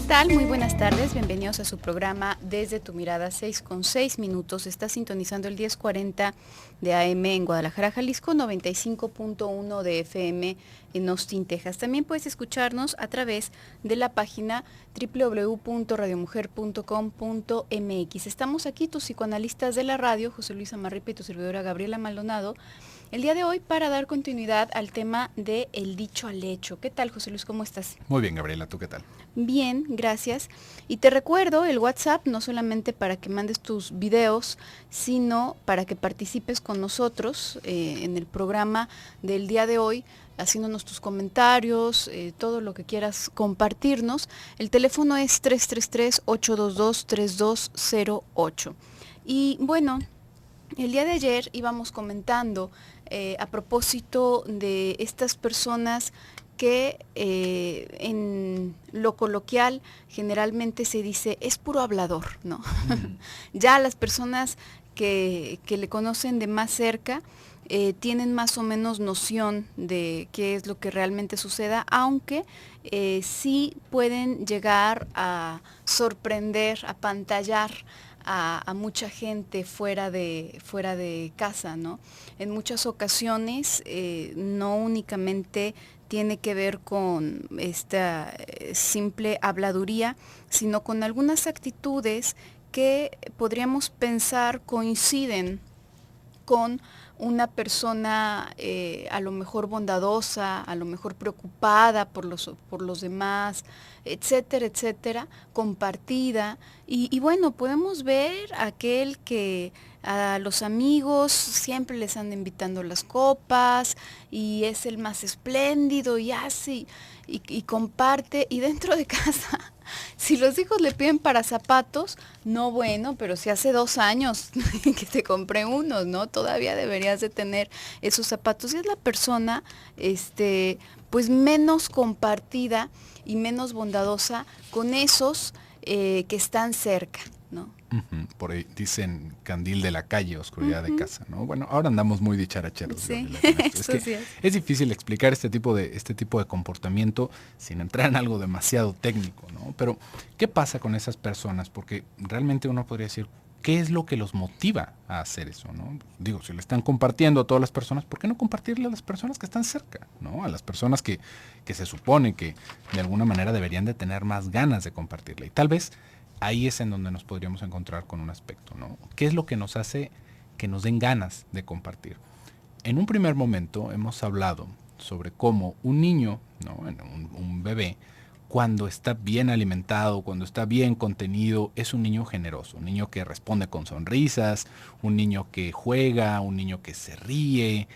tal? Muy buenas tardes, bienvenidos a su programa Desde tu Mirada, 6:06. Está sintonizando el 1040 de AM en Guadalajara, Jalisco, 95.1 de FM en Austin, Texas. También puedes escucharnos a través de la página www.radiomujer.com.mx. Estamos aquí, tus psicoanalistas de la radio, José Luis Amarripa y tu servidora Gabriela Maldonado, el día de hoy para dar continuidad al tema de el dicho al hecho. ¿Qué tal, José Luis? ¿Cómo estás? Muy bien, Gabriela, ¿tú qué tal? Bien, gracias. Y te recuerdo el WhatsApp, no solamente para que mandes tus videos, sino para que participes con nosotros en el programa del día de hoy, haciéndonos tus comentarios, todo lo que quieras compartirnos. El teléfono es 333-822-3208. Y bueno, el día de ayer íbamos comentando a propósito de estas personas que en lo coloquial generalmente se dice es puro hablador, ¿no? Ya las personas que le conocen de más cerca tienen más o menos noción de qué es lo que realmente suceda, aunque sí pueden llegar a sorprender, a pantallar a mucha gente fuera de casa, ¿no? En muchas ocasiones no únicamente tiene que ver con esta simple habladuría, sino con algunas actitudes que podríamos pensar coinciden con una persona a lo mejor bondadosa, a lo mejor preocupada por los demás, etcétera, etcétera, compartida. Y bueno, podemos ver aquel que a los amigos siempre les anda invitando las copas y es el más espléndido y hace y comparte, y dentro de casa si los hijos le piden para zapatos, no bueno, pero si hace 2 años que te compré unos, ¿no? Todavía deberías de tener esos zapatos. Y es la persona, pues menos compartida y menos bondadosa con esos que están cerca, ¿no? Por ahí dicen candil de la calle, oscuridad de casa, ¿no? Bueno, ahora andamos muy dicharacheros. Sí, Es que sí es. es difícil explicar este tipo de comportamiento sin entrar en algo demasiado técnico, ¿no? Pero, ¿qué pasa con esas personas? Porque realmente uno podría decir, ¿qué es lo que los motiva a hacer eso, ¿no? Digo, si le están compartiendo a todas las personas, ¿por qué no compartirle a las personas que están cerca, ¿no? A las personas que se supone que de alguna manera deberían de tener más ganas de compartirle. Y tal vez ahí es en donde nos podríamos encontrar con un aspecto, ¿no? ¿Qué es lo que nos hace que nos den ganas de compartir? En un primer momento hemos hablado sobre cómo un niño, ¿no? un bebé, cuando está bien alimentado, cuando está bien contenido, es un niño generoso, un niño que responde con sonrisas, un niño que juega, un niño que se ríe,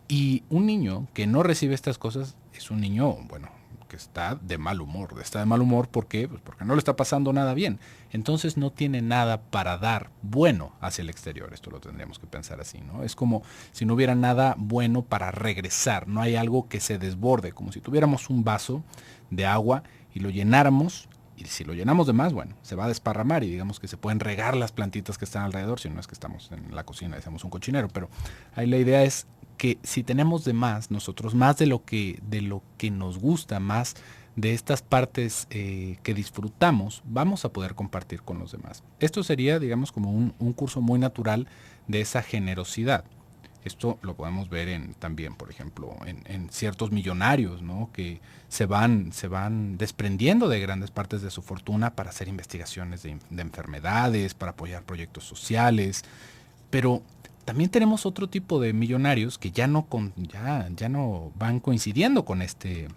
y un niño que no recibe estas cosas es un niño, bueno, que está de mal humor. Está de mal humor ¿por qué? Pues porque no le está pasando nada bien. Entonces no tiene nada para dar bueno hacia el exterior. Esto lo tendríamos que pensar así, ¿no? Es como si no hubiera nada bueno para regresar. No hay algo que se desborde, como si tuviéramos un vaso de agua y lo llenáramos. Y si lo llenamos de más, bueno, se va a desparramar y digamos que se pueden regar las plantitas que están alrededor, si no es que estamos en la cocina y hacemos un cochinero. Pero ahí la idea es que si tenemos de más, nosotros más de lo que nos gusta, más de estas partes que disfrutamos, vamos a poder compartir con los demás. Esto sería, digamos, como un curso muy natural de esa generosidad. Esto lo podemos ver también, por ejemplo, en ciertos millonarios, ¿no? Que se van desprendiendo de grandes partes de su fortuna para hacer investigaciones de enfermedades, para apoyar proyectos sociales, pero también tenemos otro tipo de millonarios que ya no van coincidiendo con este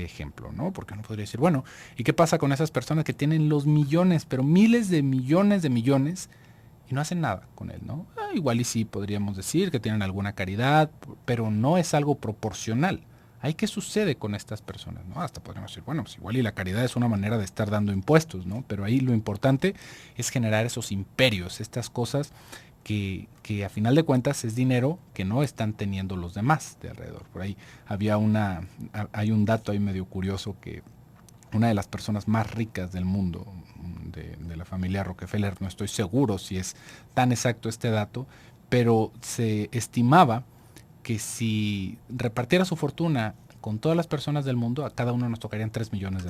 ejemplo, ¿no? Porque uno podría decir, bueno, ¿y qué pasa con esas personas que tienen los millones, pero miles de millones y no hacen nada con él, ¿no? Igual y sí podríamos decir que tienen alguna caridad, pero no es algo proporcional. ¿Hay qué sucede con estas personas, no? Hasta podríamos decir, bueno, pues igual y la caridad es una manera de estar dando impuestos, ¿no? Pero ahí lo importante es generar esos imperios, estas cosas que a final de cuentas es dinero que no están teniendo los demás de alrededor. Por ahí hay un dato ahí medio curioso que una de las personas más ricas del mundo, de la familia Rockefeller, no estoy seguro si es tan exacto este dato, pero se estimaba que si repartiera su fortuna con todas las personas del mundo, a cada uno nos tocarían $3 millones.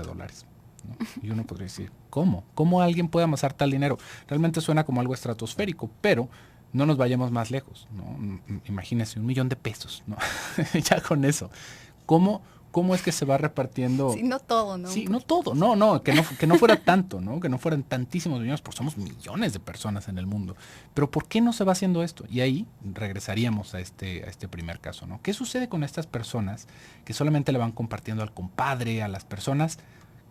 ¿no? Y uno podría decir, ¿cómo? ¿Cómo alguien puede amasar tal dinero? Realmente suena como algo estratosférico, pero no nos vayamos más lejos, ¿no? Imagínese, 1,000,000 de pesos, ¿no? Ya con eso. ¿Cómo, ¿Cómo es que se va repartiendo? Sí, no todo, ¿no? Sí, no todo, no, que no fuera tanto, ¿no? Que no fueran tantísimos millones, porque somos millones de personas en el mundo. Pero ¿por qué no se va haciendo esto? Y ahí regresaríamos a este primer caso, ¿no? ¿Qué sucede con estas personas que solamente le van compartiendo al compadre, a las personas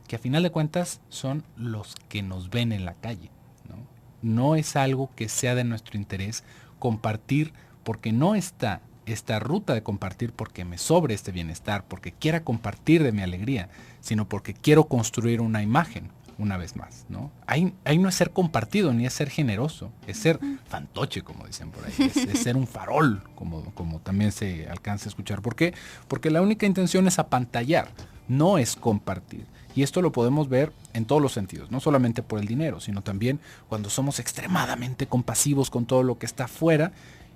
que a final de cuentas son los que nos ven en la calle, ¿no? No es algo que sea de nuestro interés compartir porque no está esta ruta de compartir porque me sobre este bienestar, porque quiera compartir de mi alegría, sino porque quiero construir una imagen, una vez más, ¿no? Ahí no es ser compartido, ni es ser generoso, es ser fantoche, como dicen por ahí, es ser un farol, como también se alcanza a escuchar. ¿Por qué? Porque la única intención es apantallar, no es compartir. Y esto lo podemos ver en todos los sentidos, no solamente por el dinero, sino también cuando somos extremadamente compasivos con todo lo que está afuera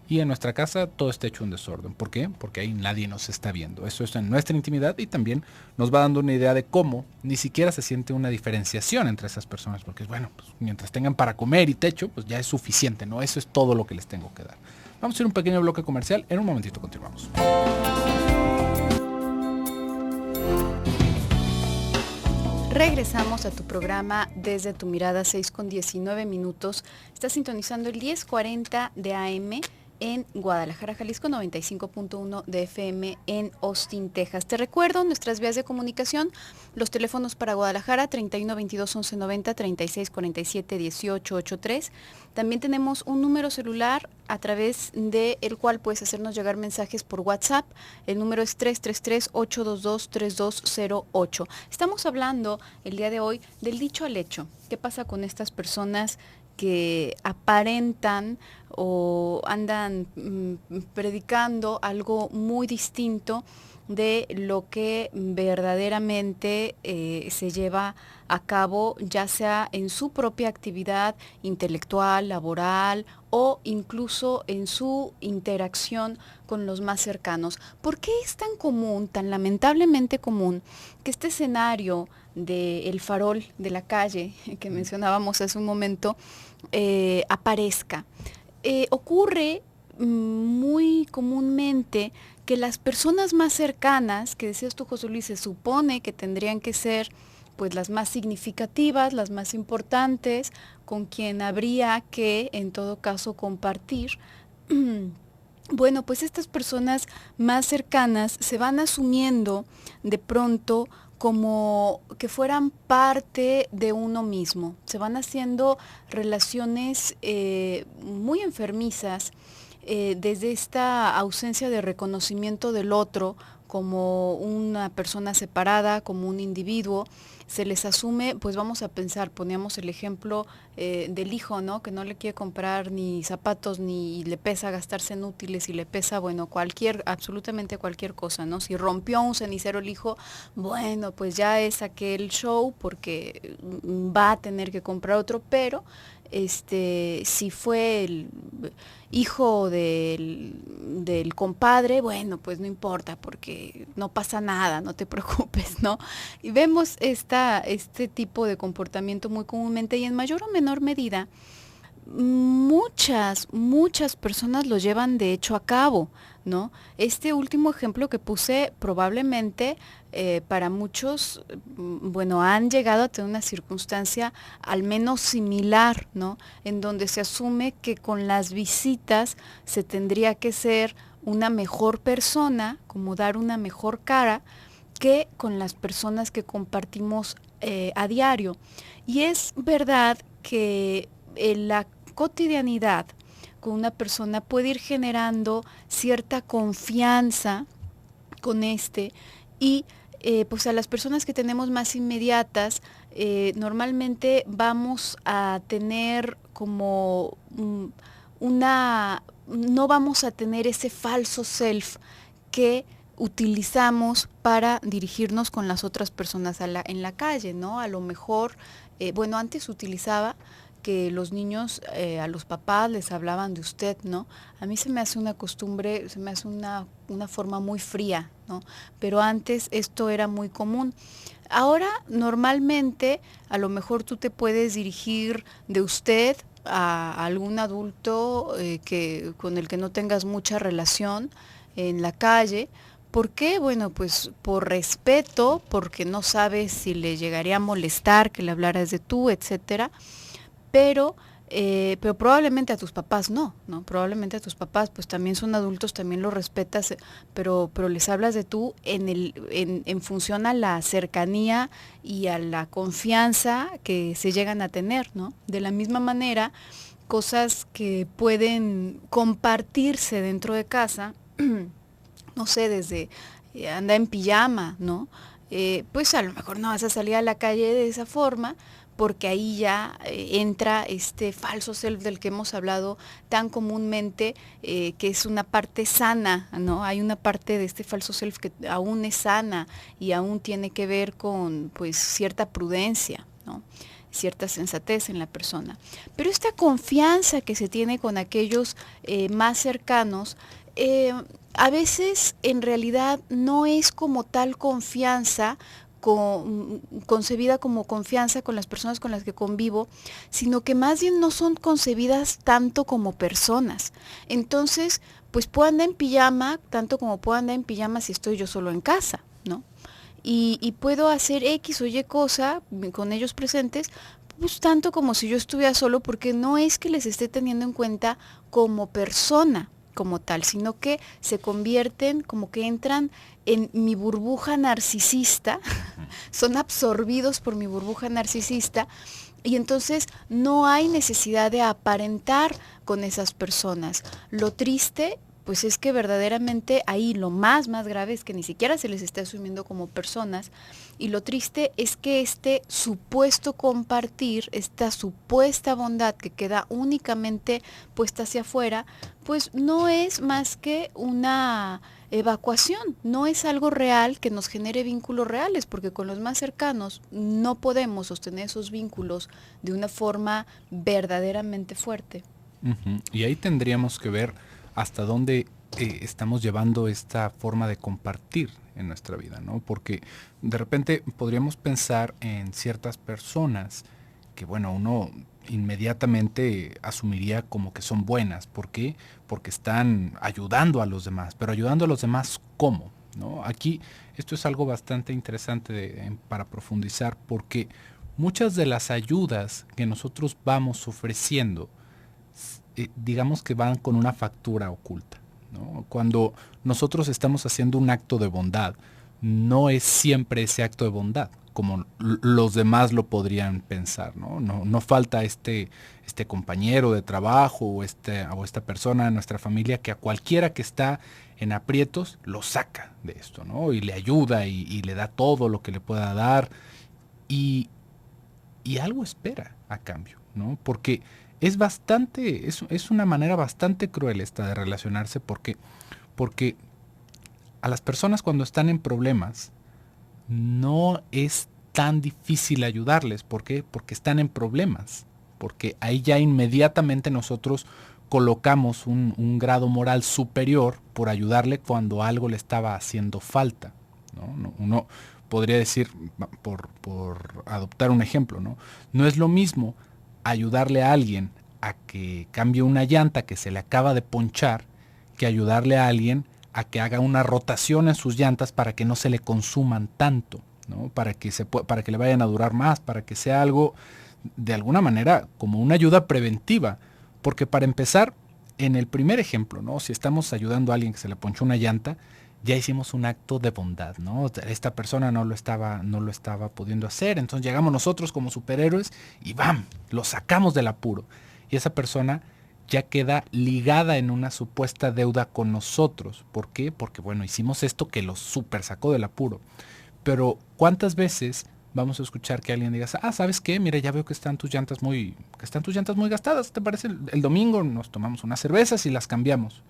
y en nuestra casa todo está hecho un desorden. ¿Por qué? Porque ahí nadie nos está viendo. Eso es en nuestra intimidad y también nos va dando una idea de cómo ni siquiera se siente una diferenciación entre esas personas, porque bueno, pues, mientras tengan para comer y techo, pues ya es suficiente, ¿no? Eso es todo lo que les tengo que dar. Vamos a ir a un pequeño bloque comercial, en un momentito continuamos. Regresamos a tu programa Desde tu Mirada, 6:19. Estás sintonizando el 1040 de AM en Guadalajara, Jalisco, 95.1 de FM en Austin, Texas. Te recuerdo nuestras vías de comunicación, los teléfonos para Guadalajara 31 22 11 90, 36 47 18 83. También tenemos un número celular a través del cual puedes hacernos llegar mensajes por WhatsApp. El número es 333-822-3208. Estamos hablando el día de hoy del dicho al hecho. ¿Qué pasa con estas personas que aparentan o andan predicando algo muy distinto de lo que verdaderamente se lleva a cabo, ya sea en su propia actividad intelectual, laboral o incluso en su interacción con los más cercanos? ¿Por qué es tan común, tan lamentablemente común, que este escenario del farol de la calle que mencionábamos hace un momento aparezca? Ocurre muy comúnmente que las personas más cercanas, que decías tú, José Luis, se supone que tendrían que ser pues las más significativas, las más importantes, con quien habría que en todo caso compartir. Bueno, pues estas personas más cercanas se van asumiendo de pronto como que fueran parte de uno mismo. Se van haciendo relaciones muy enfermizas desde esta ausencia de reconocimiento del otro como una persona separada, como un individuo. Se les asume, pues vamos a pensar, poníamos el ejemplo del hijo, ¿no? Que no le quiere comprar ni zapatos, ni le pesa gastarse en útiles, y le pesa, bueno, absolutamente cualquier cosa, ¿no? Si rompió un cenicero el hijo, bueno, pues ya es aquel show porque va a tener que comprar otro, pero si fue el hijo del compadre, bueno, pues no importa, porque no pasa nada, no te preocupes, ¿no? Y vemos este tipo de comportamiento muy comúnmente, y en mayor o menor medida, muchas personas lo llevan de hecho a cabo, ¿no? Este último ejemplo que puse probablemente para muchos, bueno, han llegado a tener una circunstancia al menos similar, ¿no? En donde se asume que con las visitas se tendría que ser una mejor persona, como dar una mejor cara, que con las personas que compartimos a diario. Y es verdad que la cotidianidad con una persona puede ir generando cierta confianza con y pues a las personas que tenemos más inmediatas normalmente vamos a tener como no vamos a tener ese falso self que utilizamos para dirigirnos con las otras personas en la calle, ¿no? A lo mejor, bueno, antes utilizaba que los niños a los papás les hablaban de usted, ¿no? A mí se me hace una costumbre, se me hace una forma muy fría, ¿no? Pero antes esto era muy común. Ahora, normalmente, a lo mejor tú te puedes dirigir de usted a algún adulto con el que no tengas mucha relación en la calle. ¿Por qué? Bueno, pues por respeto, porque no sabes si le llegaría a molestar que le hablaras de tú, etcétera. Pero, pero probablemente a tus papás no, ¿no? Probablemente a tus papás, pues también son adultos, también los respetas, pero les hablas de tú en función a la cercanía y a la confianza que se llegan a tener, ¿no? De la misma manera, cosas que pueden compartirse dentro de casa, no sé, desde anda en pijama, ¿no? Pues a lo mejor no vas a salir a la calle de esa forma, porque ahí ya entra este falso self del que hemos hablado tan comúnmente, que es una parte sana, ¿no? Hay una parte de este falso self que aún es sana y aún tiene que ver con, pues, cierta prudencia, ¿no? Cierta sensatez en la persona. Pero esta confianza que se tiene con aquellos más cercanos, a veces en realidad no es como tal confianza concebida como confianza con las personas con las que convivo, sino que más bien no son concebidas tanto como personas. Entonces, pues puedo andar en pijama, tanto como puedo andar en pijama si estoy yo solo en casa, ¿no? Y puedo hacer X o Y cosa con ellos presentes, pues tanto como si yo estuviera solo, porque no es que les esté teniendo en cuenta como persona, como tal, sino que se convierten, como que entran en mi burbuja narcisista, son absorbidos por mi burbuja narcisista, y entonces no hay necesidad de aparentar con esas personas. Lo triste, pues es que verdaderamente ahí lo más grave es que ni siquiera se les está asumiendo como personas, y lo triste es que este supuesto compartir, esta supuesta bondad que queda únicamente puesta hacia afuera, pues no es más que una evacuación, no es algo real que nos genere vínculos reales, porque con los más cercanos no podemos sostener esos vínculos de una forma verdaderamente fuerte. Y ahí tendríamos que ver hasta dónde estamos llevando esta forma de compartir en nuestra vida, ¿no? Porque de repente podríamos pensar en ciertas personas que, bueno, uno inmediatamente asumiría como que son buenas. ¿Por qué? Porque están ayudando a los demás. Pero ayudando a los demás, ¿cómo? ¿No? Aquí esto es algo bastante interesante para profundizar, porque muchas de las ayudas que nosotros vamos ofreciendo, digamos que van con una factura oculta, ¿no? Cuando nosotros estamos haciendo un acto de bondad, no es siempre ese acto de bondad, como los demás lo podrían pensar, ¿no? No falta este compañero de trabajo o esta persona de nuestra familia que a cualquiera que está en aprietos lo saca de esto, ¿no? Y le ayuda y le da todo lo que le pueda dar y, y algo espera a cambio, ¿no? Porque es una manera bastante cruel esta de relacionarse, porque a las personas cuando están en problemas no es tan difícil ayudarles. ¿Por qué? Porque están en problemas. Porque ahí ya inmediatamente nosotros colocamos un grado moral superior por ayudarle cuando algo le estaba haciendo falta, ¿no? Uno podría decir, por adoptar un ejemplo, ¿no? No es lo mismo ayudarle a alguien a que cambie una llanta que se le acaba de ponchar que ayudarle a alguien a que haga una rotación en sus llantas para que no se le consuman tanto, ¿no? Para que le vayan a durar más, para que sea algo de alguna manera como una ayuda preventiva. Porque para empezar, en el primer ejemplo, ¿no? Si estamos ayudando a alguien que se le ponchó una llanta, ya hicimos un acto de bondad, ¿no? Esta persona no lo estaba pudiendo hacer, entonces llegamos nosotros como superhéroes y ¡bam!, lo sacamos del apuro. Y esa persona ya queda ligada en una supuesta deuda con nosotros. ¿Por qué? Porque, bueno, hicimos esto que lo super sacó del apuro. Pero ¿cuántas veces vamos a escuchar que alguien diga, ¿sabes qué? Mira, ya veo que están tus llantas muy gastadas. ¿Te parece? El domingo nos tomamos unas cervezas y las cambiamos.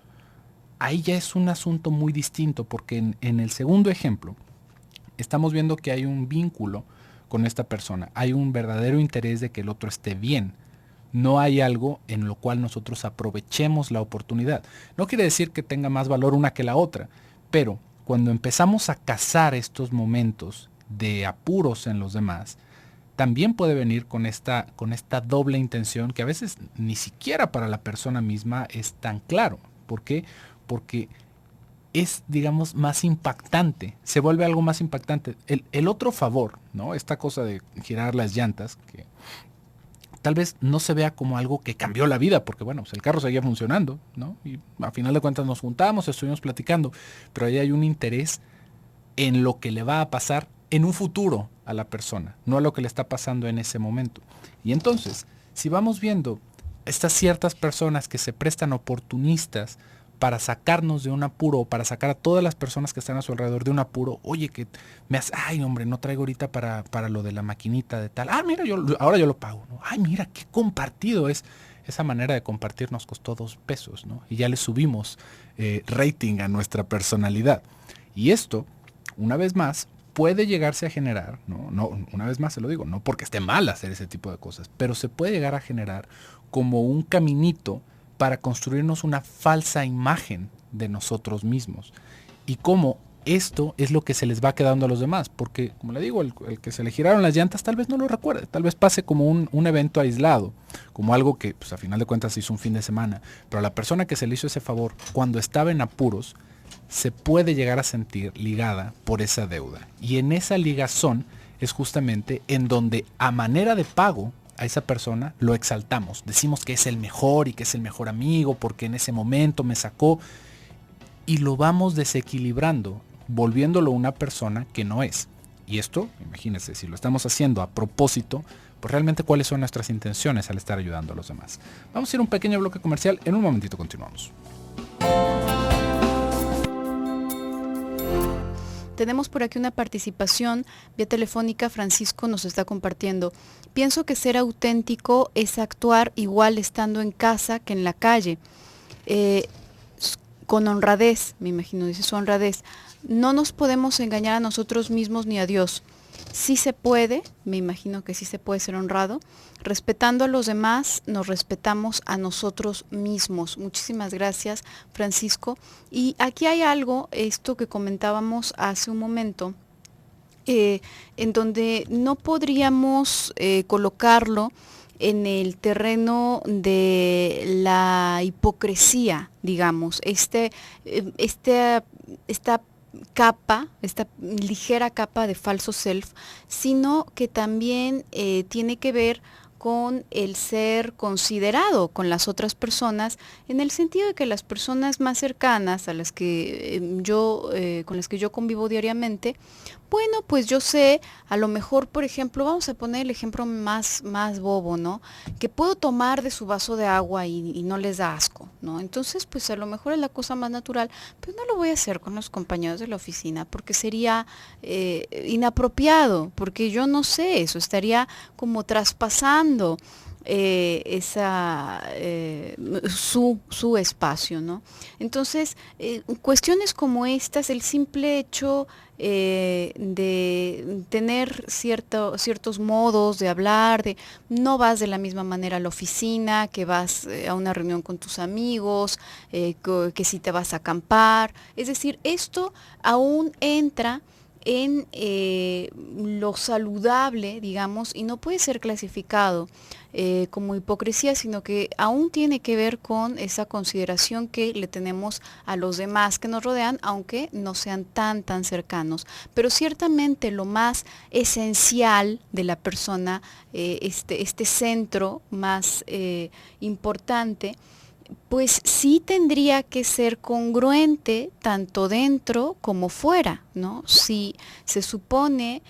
Ahí ya es un asunto muy distinto, porque en el segundo ejemplo estamos viendo que hay un vínculo con esta persona. Hay un verdadero interés de que el otro esté bien. No hay algo en lo cual nosotros aprovechemos la oportunidad. No quiere decir que tenga más valor una que la otra, pero cuando empezamos a cazar estos momentos de apuros en los demás, también puede venir con esta doble intención que a veces ni siquiera para la persona misma es tan claro. ¿Por qué? Porque es, digamos, más impactante, se vuelve algo más impactante. El otro favor, ¿no? Esta cosa de girar las llantas, que tal vez no se vea como algo que cambió la vida, porque bueno, pues el carro seguía funcionando, ¿no? Y a final de cuentas nos juntamos, estuvimos platicando, pero ahí hay un interés en lo que le va a pasar en un futuro a la persona, no a lo que le está pasando en ese momento. Y entonces, si vamos viendo estas ciertas personas que se prestan oportunistas para sacarnos de un apuro, o para sacar a todas las personas que están a su alrededor de un apuro, oye, que me hace, ay hombre, no traigo ahorita para lo de la maquinita de tal, mira, ahora yo lo pago, ¿no? Ay, mira, qué compartido es. Esa manera de compartir nos costó 2 pesos, ¿no? Y ya le subimos rating a nuestra personalidad. Y esto, una vez más, puede llegarse a generar, no, una vez más se lo digo, no porque esté mal hacer ese tipo de cosas, pero se puede llegar a generar como un caminito para construirnos una falsa imagen de nosotros mismos. Y cómo esto es lo que se les va quedando a los demás, porque como le digo, el que se le giraron las llantas tal vez no lo recuerde, tal vez pase como un evento aislado, como algo que pues, a final de cuentas se hizo un fin de semana, pero a la persona que se le hizo ese favor, cuando estaba en apuros, se puede llegar a sentir ligada por esa deuda. Y en esa ligazón es justamente en donde a manera de pago a esa persona lo exaltamos. Decimos que es el mejor y que es el mejor amigo porque en ese momento me sacó. Y lo vamos desequilibrando, volviéndolo una persona que no es. Y esto, imagínense, si lo estamos haciendo a propósito, pues realmente cuáles son nuestras intenciones al estar ayudando a los demás. Vamos a ir a un pequeño bloque comercial. En un momentito continuamos. Tenemos por aquí una participación vía telefónica. Francisco nos está compartiendo. Pienso que ser auténtico es actuar igual estando en casa que en la calle. Con honradez, me imagino, dice su honradez. No nos podemos engañar a nosotros mismos ni a Dios. Sí se puede, me imagino que sí se puede ser honrado. Respetando a los demás, nos respetamos a nosotros mismos. Muchísimas gracias, Francisco. Y aquí hay algo, esto que comentábamos hace un momento, en donde no podríamos colocarlo en el terreno de la hipocresía, digamos, esta capa, esta ligera capa de falso self, sino que también tiene que ver con el ser considerado con las otras personas, en el sentido de que las personas más cercanas a las que con las que yo convivo diariamente, bueno, pues yo sé, a lo mejor, por ejemplo, vamos a poner el ejemplo más bobo, ¿no? Que puedo tomar de su vaso de agua y no les da asco, ¿no? Entonces, pues a lo mejor es la cosa más natural, pero no lo voy a hacer con los compañeros de la oficina porque sería inapropiado, porque yo no sé eso, estaría como traspasando su espacio, ¿no? Entonces, cuestiones como estas, el simple hecho de tener ciertos modos de hablar, de no vas de la misma manera a la oficina, que vas a una reunión con tus amigos, que si te vas a acampar, es decir, esto aún entra en lo saludable, digamos, y no puede ser clasificado como hipocresía, sino que aún tiene que ver con esa consideración que le tenemos a los demás que nos rodean, aunque no sean tan cercanos. Pero ciertamente lo más esencial de la persona, este centro más importante, pues sí tendría que ser congruente tanto dentro como fuera, ¿no? Si se supone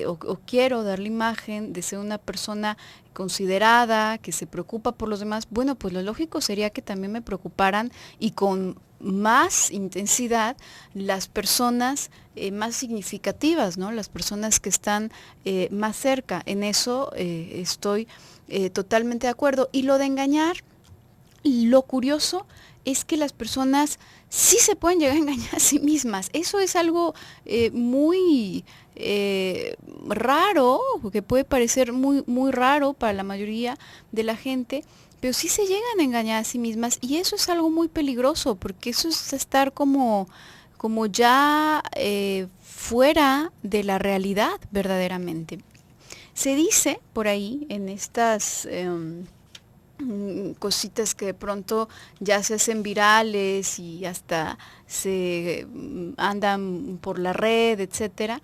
o quiero dar la imagen de ser una persona considerada, que se preocupa por los demás, bueno, pues lo lógico sería que también me preocuparan y con más intensidad las personas más significativas, ¿no? Las personas que están más cerca. En eso estoy totalmente de acuerdo. Y lo de engañar, lo curioso es que las personas sí se pueden llegar a engañar a sí mismas. Eso es algo muy raro, que puede parecer muy raro para la mayoría de la gente, pero sí se llegan a engañar a sí mismas y eso es algo muy peligroso, porque eso es estar como como ya fuera de la realidad verdaderamente. Se dice por ahí en estas cositas que de pronto ya se hacen virales y hasta se andan por la red, etcétera.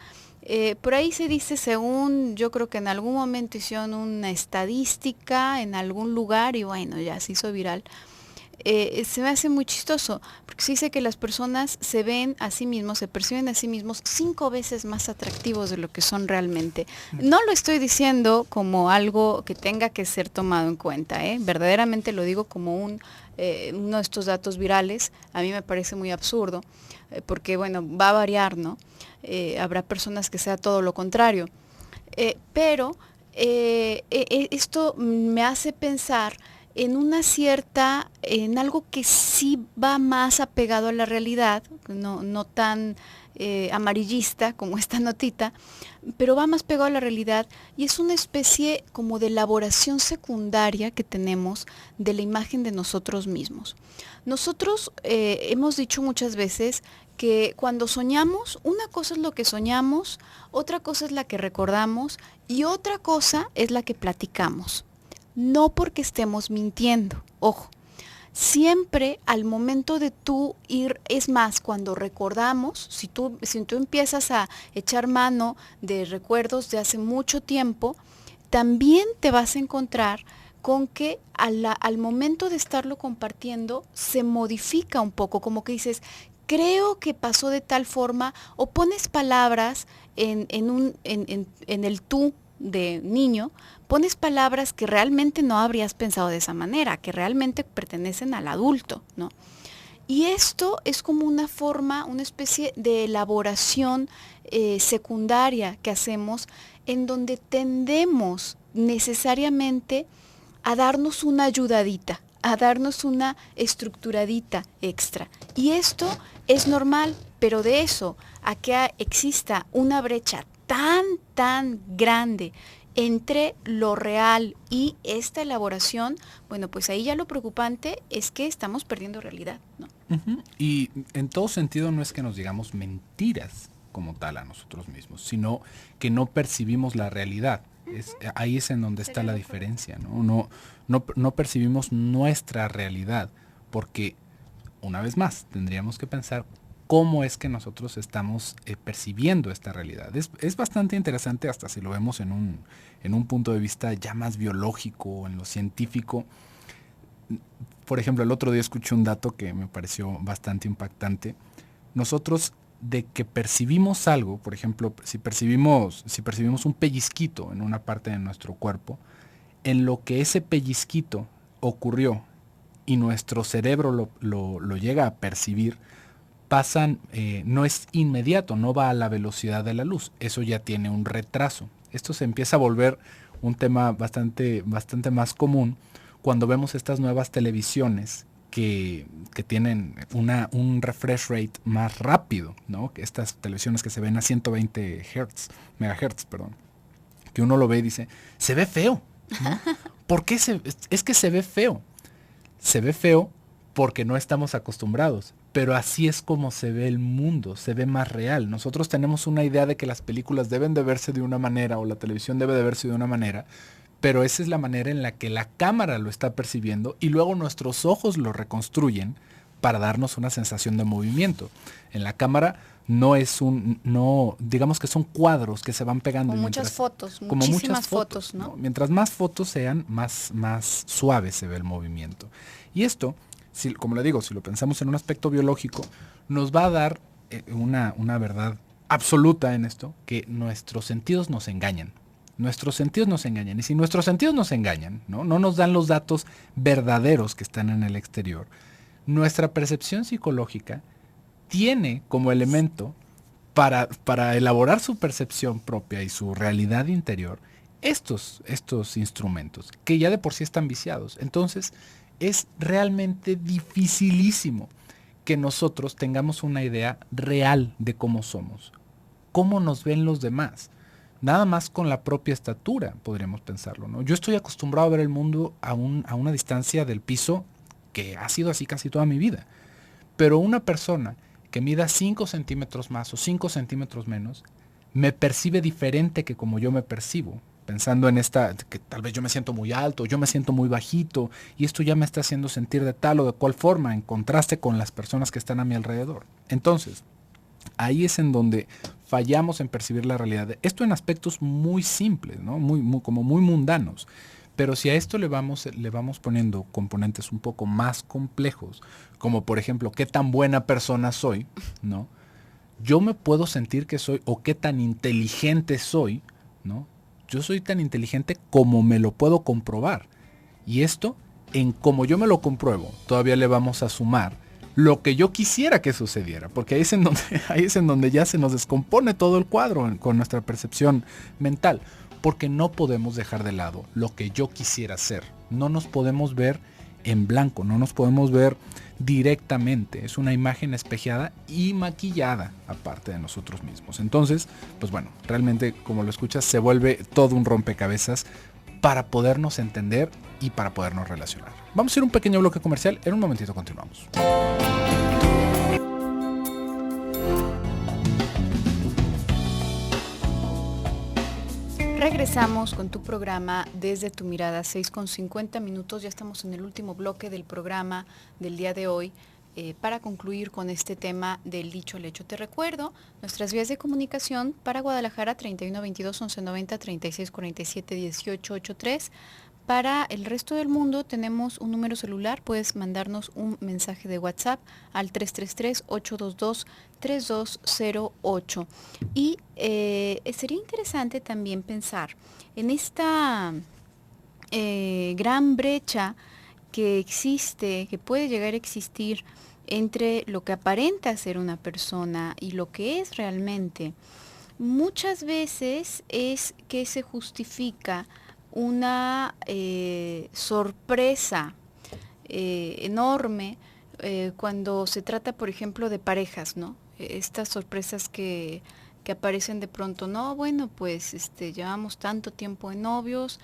Por ahí se dice, según yo creo que en algún momento hicieron una estadística en algún lugar y bueno, ya se hizo viral. Se me hace muy chistoso, porque se dice que las personas se ven a sí mismos, se perciben a sí mismos 5 veces más atractivos de lo que son realmente. No lo estoy diciendo como algo que tenga que ser tomado en cuenta, verdaderamente lo digo como uno de estos datos virales. A mí me parece muy absurdo, porque bueno, va a variar, ¿no? Habrá personas que sea todo lo contrario, pero esto me hace pensar en algo que sí va más apegado a la realidad, no tan amarillista como esta notita, pero va más pegado a la realidad, y es una especie como de elaboración secundaria que tenemos de la imagen de nosotros mismos. Nosotros hemos dicho muchas veces que cuando soñamos, una cosa es lo que soñamos, otra cosa es la que recordamos y otra cosa es la que platicamos. No porque estemos mintiendo, ojo. Siempre al momento de tú ir, es más, cuando recordamos, si tú empiezas a echar mano de recuerdos de hace mucho tiempo, también te vas a encontrar con que al momento de estarlo compartiendo se modifica un poco, como que dices, creo que pasó de tal forma, o pones palabras en el tú de niño, pones palabras que realmente no habrías pensado de esa manera, que realmente pertenecen al adulto, ¿no? Y esto es como una forma, una especie de elaboración secundaria que hacemos, en donde tendemos necesariamente a darnos una ayudadita, a darnos una estructuradita extra. Y esto es normal, pero de eso a que exista una brecha tan grande entre lo real y esta elaboración, bueno, pues ahí ya lo preocupante es que estamos perdiendo realidad, ¿no? Y en todo sentido no es que nos digamos mentiras como tal a nosotros mismos, sino que no percibimos la realidad. Ahí es en donde está la diferencia, ¿no? No percibimos nuestra realidad, porque una vez más tendríamos que pensar cómo es que nosotros estamos percibiendo esta realidad. Es bastante interesante, hasta si lo vemos en un punto de vista ya más biológico, en lo científico. Por ejemplo, el otro día escuché un dato que me pareció bastante impactante. Nosotros, de que percibimos algo, por ejemplo, si percibimos un pellizquito en una parte de nuestro cuerpo, en lo que ese pellizquito ocurrió y nuestro cerebro lo llega a percibir, no es inmediato, no va a la velocidad de la luz. Eso ya tiene un retraso. Esto se empieza a volver un tema bastante más común cuando vemos estas nuevas televisiones que tienen un refresh rate más rápido, ¿no? Estas televisiones que se ven a 120 megahertz, perdón, que uno lo ve y dice, se ve feo, ¿no? ¿Por qué es que se ve feo? Se ve feo porque no estamos acostumbrados, pero así es como se ve el mundo, se ve más real. Nosotros tenemos una idea de que las películas deben de verse de una manera o la televisión debe de verse de una manera, pero esa es la manera en la que la cámara lo está percibiendo y luego nuestros ojos lo reconstruyen para darnos una sensación de movimiento. En la cámara digamos que son cuadros que se van pegando. Como muchas fotos, muchísimas fotos, ¿no? Mientras más fotos sean, más suave se ve el movimiento. Y esto, como le digo, si lo pensamos en un aspecto biológico, nos va a dar una verdad absoluta en esto, que nuestros sentidos nos engañan. Nuestros sentidos nos engañan. Y si nuestros sentidos nos engañan, no nos dan los datos verdaderos que están en el exterior, nuestra percepción psicológica tiene como elemento para elaborar su percepción propia y su realidad interior estos instrumentos, que ya de por sí están viciados. Entonces, es realmente dificilísimo que nosotros tengamos una idea real de cómo somos, cómo nos ven los demás. Nada más con la propia estatura podríamos pensarlo, ¿no? Yo estoy acostumbrado a ver el mundo a una distancia del piso que ha sido así casi toda mi vida. Pero una persona que mida 5 centímetros más o 5 centímetros menos, me percibe diferente que como yo me percibo. Pensando en esta, que tal vez yo me siento muy alto, yo me siento muy bajito, y esto ya me está haciendo sentir de tal o de cual forma, en contraste con las personas que están a mi alrededor. Entonces, ahí es en donde fallamos en percibir la realidad. Esto en aspectos muy simples, ¿no? Como muy mundanos. Pero si a esto le vamos poniendo componentes un poco más complejos, como por ejemplo, qué tan buena persona soy, ¿no? Yo me puedo sentir que soy, o qué tan inteligente soy, ¿no? Yo soy tan inteligente como me lo puedo comprobar. Y esto, en como yo me lo compruebo, todavía le vamos a sumar lo que yo quisiera que sucediera, porque ahí es en donde ya se nos descompone todo el cuadro con nuestra percepción mental, porque no podemos dejar de lado lo que yo quisiera ser. No nos podemos ver en blanco, no nos podemos ver directamente. Es una imagen espejeada y maquillada aparte de nosotros mismos. Entonces, pues bueno, realmente como lo escuchas se vuelve todo un rompecabezas para podernos entender y para podernos relacionar. Vamos a ir a un pequeño bloque comercial, en un momentito continuamos. Regresamos con tu programa Desde tu Mirada, 6:50. Ya estamos en el último bloque del programa del día de hoy. Para concluir con este tema del dicho al hecho. Te recuerdo nuestras vías de comunicación para Guadalajara 31 22 11 90 36 47 18 83. Para el resto del mundo tenemos un número celular, puedes mandarnos un mensaje de WhatsApp al 333-822-3208. Y sería interesante también pensar en esta gran brecha que existe, que puede llegar a existir entre lo que aparenta ser una persona y lo que es realmente. Muchas veces es que se justifica una sorpresa enorme cuando se trata, por ejemplo, de parejas, ¿no? Estas sorpresas que aparecen de pronto, no, bueno, pues llevamos tanto tiempo de novios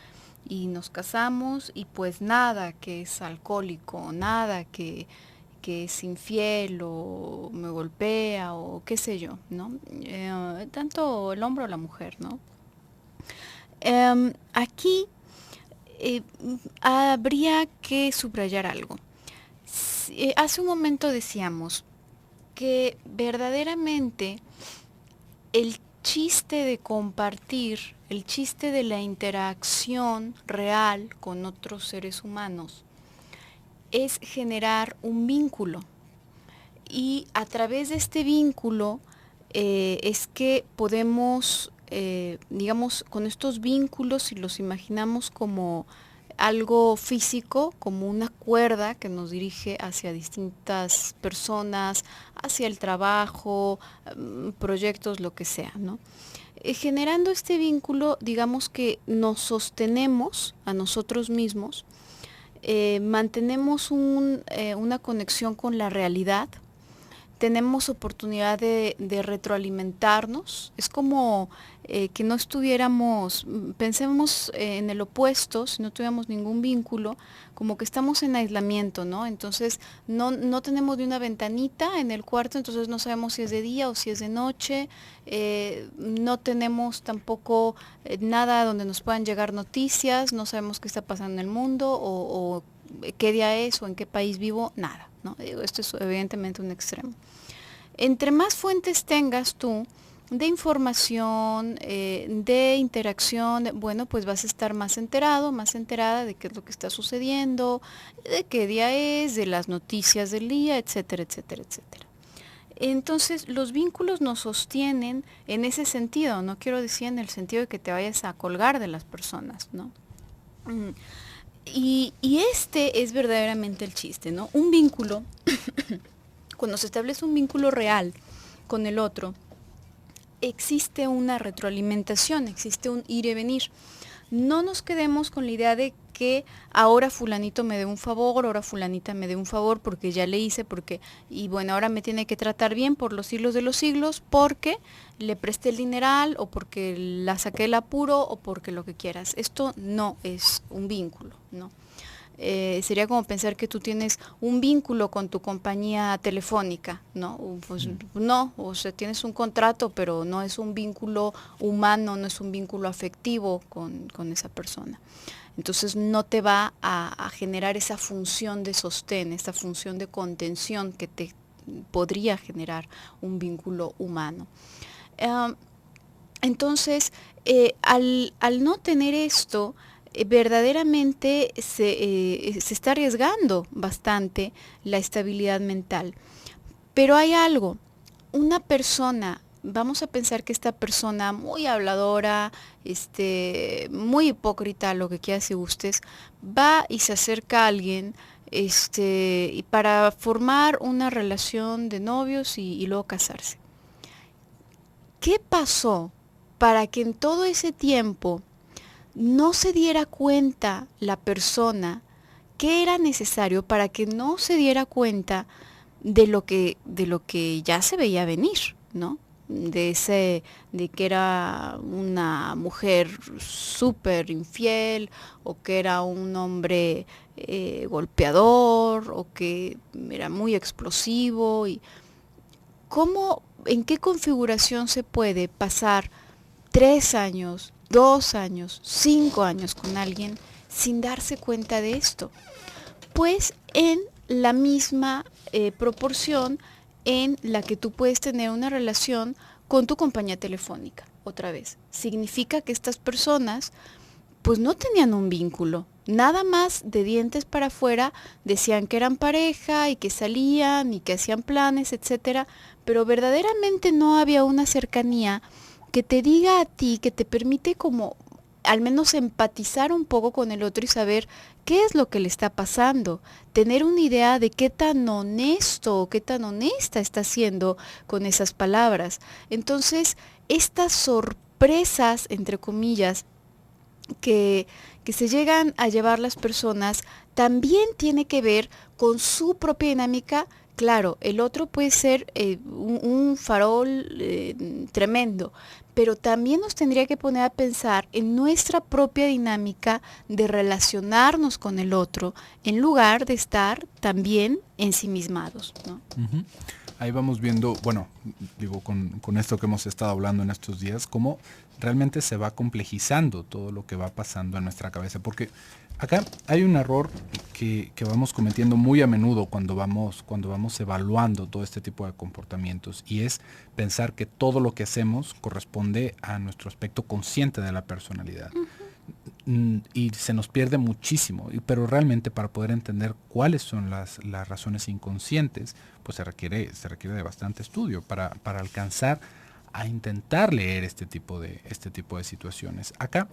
y nos casamos y pues nada que es alcohólico, nada que es infiel o me golpea o qué sé yo, ¿no? Tanto el hombre o la mujer, ¿no? Aquí habría que subrayar algo. Hace un momento decíamos que verdaderamente el chiste de compartir, el chiste de la interacción real con otros seres humanos, es generar un vínculo. Y a través de este vínculo es que podemos, digamos, con estos vínculos, si los imaginamos como algo físico, como una cuerda que nos dirige hacia distintas personas, hacia el trabajo, proyectos, lo que sea, ¿no? Generando este vínculo, digamos que nos sostenemos a nosotros mismos, mantenemos una conexión con la realidad, tenemos oportunidad de retroalimentarnos. Es como que no estuviéramos, pensemos en el opuesto, si no tuviéramos ningún vínculo, como que estamos en aislamiento, ¿no? Entonces no tenemos de una ventanita en el cuarto, entonces no sabemos si es de día o si es de noche, no tenemos tampoco nada donde nos puedan llegar noticias, no sabemos qué está pasando en el mundo o qué día es o en qué país vivo, nada, ¿no? Esto es evidentemente un extremo. Entre más fuentes tengas tú de información, de interacción, bueno, pues vas a estar más enterado, más enterada de qué es lo que está sucediendo, de qué día es, de las noticias del día, etcétera, etcétera, etcétera. Entonces, los vínculos nos sostienen en ese sentido, no quiero decir en el sentido de que te vayas a colgar de las personas, ¿no? Y este es verdaderamente el chiste, ¿no? Un vínculo, cuando se establece un vínculo real con el otro, existe una retroalimentación, existe un ir y venir. No nos quedemos con la idea de que ahora fulanito me dé un favor, ahora fulanita me dé un favor porque ya le hice, y bueno, ahora me tiene que tratar bien por los siglos de los siglos porque le presté el dineral o porque la saqué el apuro o porque lo que quieras. Esto no es un vínculo, ¿no? Sería como pensar que tú tienes un vínculo con tu compañía telefónica, ¿no? Pues no, o sea, tienes un contrato, pero no es un vínculo humano, no es un vínculo afectivo con esa persona. Entonces no te va a generar esa función de sostén, esa función de contención que te podría generar un vínculo humano. Um, entonces, al no tener esto, verdaderamente se está arriesgando bastante la estabilidad mental. Pero hay algo, una persona, vamos a pensar que esta persona muy habladora, muy hipócrita, lo que quieras y gustes, va y se acerca a alguien, y para formar una relación de novios y luego casarse. ¿Qué pasó para que en todo ese tiempo no se diera cuenta la persona qué era necesario para que no se diera cuenta de lo que ya se veía venir, ¿no? De que era una mujer súper infiel, o que era un hombre golpeador, o que era muy explosivo. Y ¿cómo, en qué configuración se puede pasar 3 años, 2 años, 5 años con alguien sin darse cuenta de esto? Pues en la misma proporción en la que tú puedes tener una relación con tu compañía telefónica. Otra vez, significa que estas personas pues no tenían un vínculo. Nada más de dientes para afuera decían que eran pareja y que salían y que hacían planes, etcétera, pero verdaderamente no había una cercanía que te diga a ti, que te permite como al menos empatizar un poco con el otro y saber qué es lo que le está pasando, tener una idea de qué tan honesto o qué tan honesta está siendo con esas palabras. Entonces, estas sorpresas, entre comillas, que, que se llegan a llevar las personas, también tiene que ver con su propia dinámica. Claro, el otro puede ser un farol tremendo, pero también nos tendría que poner a pensar en nuestra propia dinámica de relacionarnos con el otro, en lugar de estar también ensimismados, ¿no? Ujú. Ahí vamos viendo, bueno, digo, con esto que hemos estado hablando en estos días, cómo realmente se va complejizando todo lo que va pasando en nuestra cabeza. Porque acá hay un error que vamos cometiendo muy a menudo cuando vamos evaluando todo este tipo de comportamientos, y es pensar que todo lo que hacemos corresponde a nuestro aspecto consciente de la personalidad. Y se nos pierde muchísimo, pero realmente para poder entender cuáles son las razones inconscientes, pues se requiere de bastante estudio para alcanzar a intentar leer este tipo de situaciones. Acá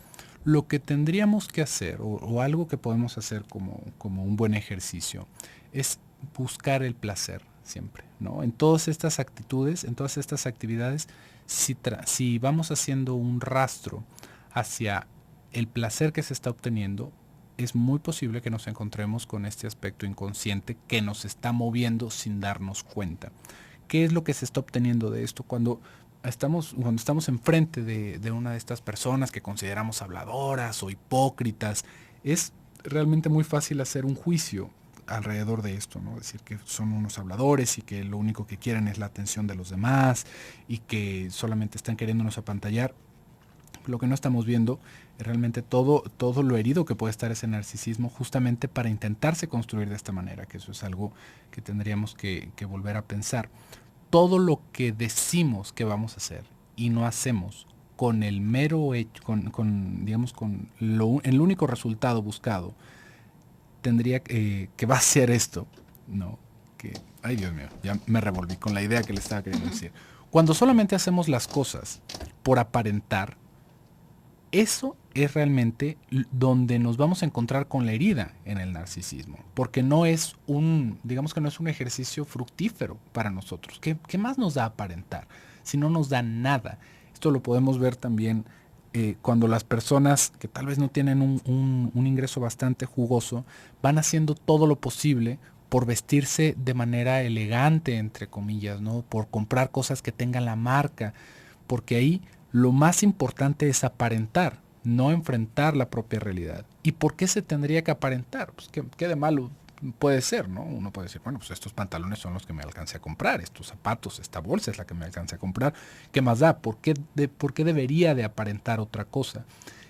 lo que tendríamos que hacer, o algo que podemos hacer como un buen ejercicio, es buscar el placer siempre, ¿no? En todas estas actitudes, en todas estas actividades, si vamos haciendo un rastro hacia el placer que se está obteniendo, es muy posible que nos encontremos con este aspecto inconsciente que nos está moviendo sin darnos cuenta. ¿Qué es lo que se está obteniendo de esto? Cuando estamos enfrente de una de estas personas que consideramos habladoras o hipócritas, es realmente muy fácil hacer un juicio alrededor de esto, ¿no? Decir que son unos habladores y que lo único que quieren es la atención de los demás y que solamente están queriéndonos apantallar. Lo que no estamos viendo es realmente todo lo herido que puede estar ese narcisismo, justamente para intentarse construir de esta manera, que eso es algo que tendríamos que volver a pensar. Todo lo que decimos que vamos a hacer y no hacemos con el mero hecho, digamos, el único resultado buscado, tendría que va a ser esto, ¿no? Ay, Dios mío, ya me revolví con la idea que le estaba queriendo decir. Cuando solamente hacemos las cosas por aparentar, eso es realmente donde nos vamos a encontrar con la herida en el narcisismo, porque digamos que no es un ejercicio fructífero para nosotros. ¿Qué más nos da aparentar si no nos da nada? Esto lo podemos ver también cuando las personas que tal vez no tienen un ingreso bastante jugoso van haciendo todo lo posible por vestirse de manera elegante, entre comillas, ¿no? Por comprar cosas que tengan la marca, porque ahí lo más importante es aparentar, no enfrentar la propia realidad. ¿Y por qué se tendría que aparentar? Pues qué de malo puede ser, ¿no? Uno puede decir, bueno, pues estos pantalones son los que me alcancé a comprar, estos zapatos, esta bolsa es la que me alcancé a comprar. ¿Qué más da? ¿Por qué debería de aparentar otra cosa?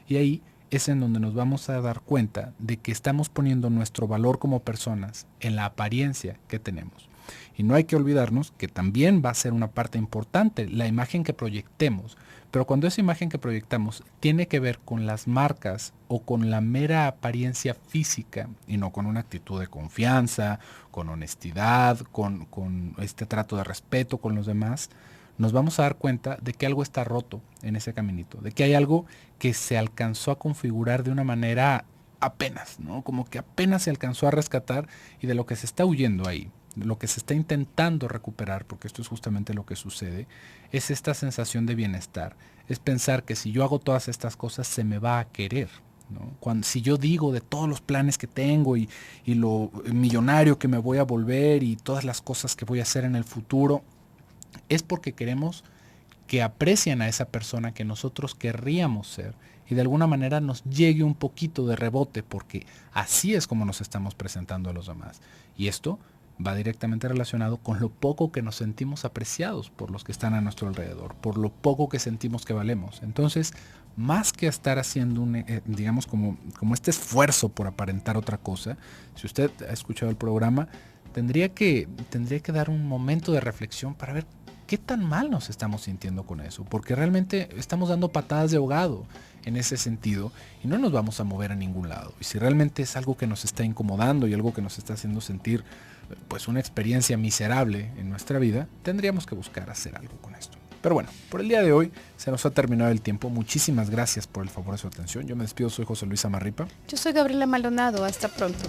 Y ahí es en donde nos vamos a dar cuenta de que estamos poniendo nuestro valor como personas en la apariencia que tenemos. Y no hay que olvidarnos que también va a ser una parte importante la imagen que proyectemos. Pero cuando esa imagen que proyectamos tiene que ver con las marcas o con la mera apariencia física y no con una actitud de confianza, con honestidad, con este trato de respeto con los demás, nos vamos a dar cuenta de que algo está roto en ese caminito, de que hay algo que se alcanzó a configurar de una manera apenas, ¿no? Como que apenas se alcanzó a rescatar y de lo que se está huyendo ahí, lo que se está intentando recuperar, porque esto es justamente lo que sucede, es esta sensación de bienestar. Es pensar que si yo hago todas estas cosas se me va a querer, ¿no? Si yo digo de todos los planes que tengo y lo millonario que me voy a volver y todas las cosas que voy a hacer en el futuro, es porque queremos que aprecien a esa persona que nosotros querríamos ser y de alguna manera nos llegue un poquito de rebote, porque así es como nos estamos presentando a los demás. Y esto va directamente relacionado con lo poco que nos sentimos apreciados por los que están a nuestro alrededor, por lo poco que sentimos que valemos. Entonces, más que estar haciendo digamos como este esfuerzo por aparentar otra cosa, si usted ha escuchado el programa, tendría que dar un momento de reflexión para ver qué tan mal nos estamos sintiendo con eso, porque realmente estamos dando patadas de ahogado en ese sentido y no nos vamos a mover a ningún lado. Y si realmente es algo que nos está incomodando y algo que nos está haciendo sentir pues una experiencia miserable en nuestra vida, tendríamos que buscar hacer algo con esto. Pero bueno, por el día de hoy se nos ha terminado el tiempo. Muchísimas gracias por el favor de su atención. Yo me despido, soy José Luis Amarripa. Yo soy Gabriela Maldonado, hasta pronto.